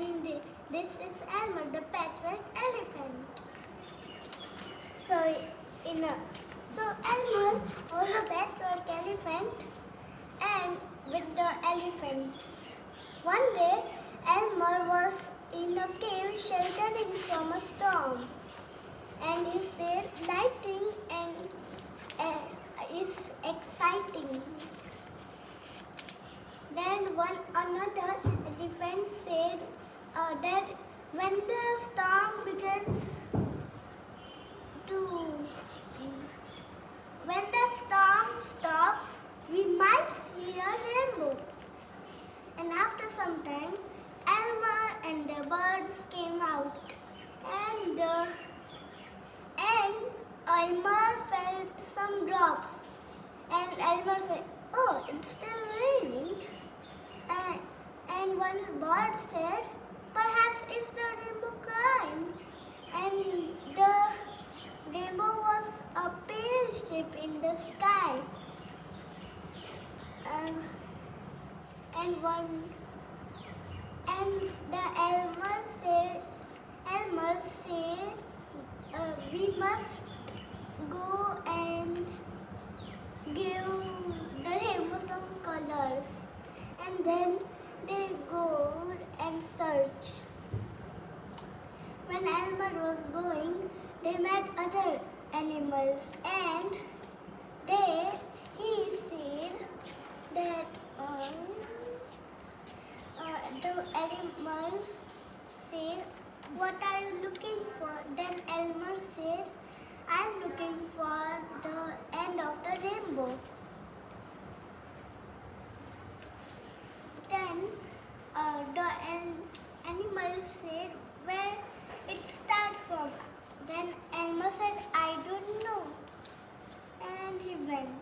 and this is Elmer, the patchwork elephant. So, Elmer was a patchwork elephant, and with the elephants. One day, Elmer was in a cave sheltering from a storm, and he said, "Lighting and is exciting." Then another elephant said that when the storm begins to, when the storm stops, we might see a rainbow. And after some time, Elmer and the birds came out, and Elmer felt some drops, and Elmer said, "Oh, it's still raining." And one bird said, "Perhaps it's the rainbow crying." And the rainbow was a pale shape in the sky. And the Elmer said, "We must go and give the rainbow some colors." And then they go and search. When Elmer was going, they met other animals, and he said that the animals said, "What are you looking for?" Then Elmer said, "I'm looking for the end of the rainbow." Then the animals said, "Where it starts from?" Then Elmer said, "I don't know." And he went.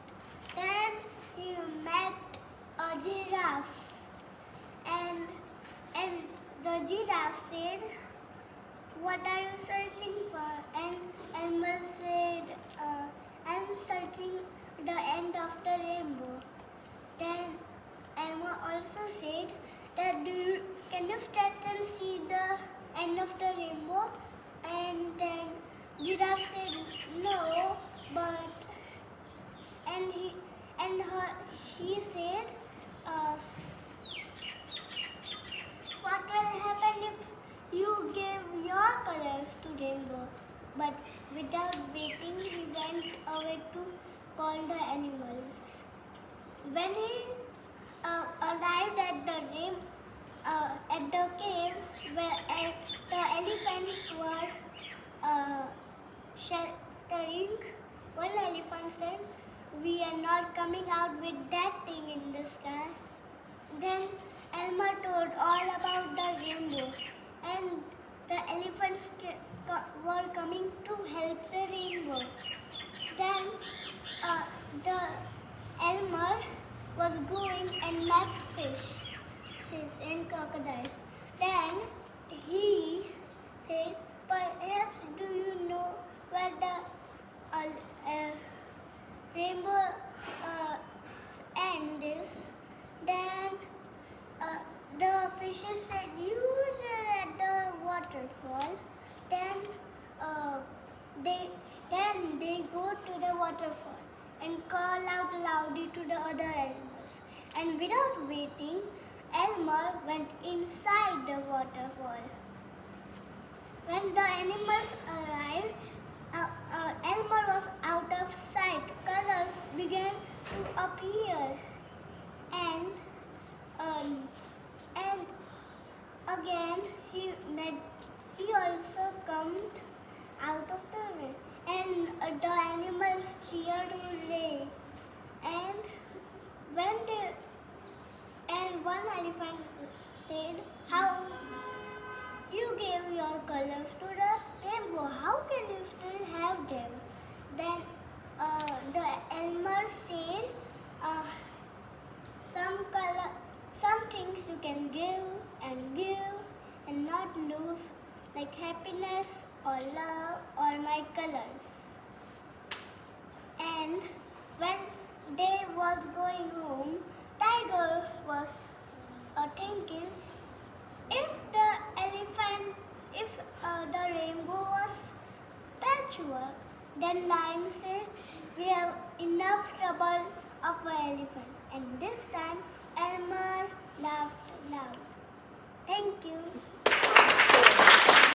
Then he met a giraffe. And the giraffe said, "What are you searching for?" And Elmer said, "I'm searching the end of the rainbow." Then Elmer also said that, "Can you stretch and see the end of the rainbow?" And then giraffe said, "No, but," she said, "What will happen if you give your colors to rainbow?" But without waiting, he went away to call the animals. When he arrived at the cave where the elephants were sheltering, one elephant said, "We are not coming out with that thing in the sky." Then Elmer told all about the rainbow, and the elephants were coming to help the rainbow. Then the Elmer was going and met fishes and crocodiles. Then he said, "Perhaps do you know where the rainbow end is?" Then the fishes said, "Usually at the waterfall." Then they go to the waterfall and call out loudly to the other animals. And without waiting, Elmer went inside the waterfall. When the animals arrived, Elmer was out of sight. Colors began to appear, and again he also come out of the rain, and the animals cheered hooray. And one elephant said, "How you gave your colors to the rainbow? How can you still have them?" Then the Elmer said, some things you can give and not lose, like happiness or love or my colors." And when they was going home, Tiger was thinking, if the if the rainbow was patchwork, then lion said, we have enough trouble of an elephant. And this time, Elmer laughed loud. Thank you.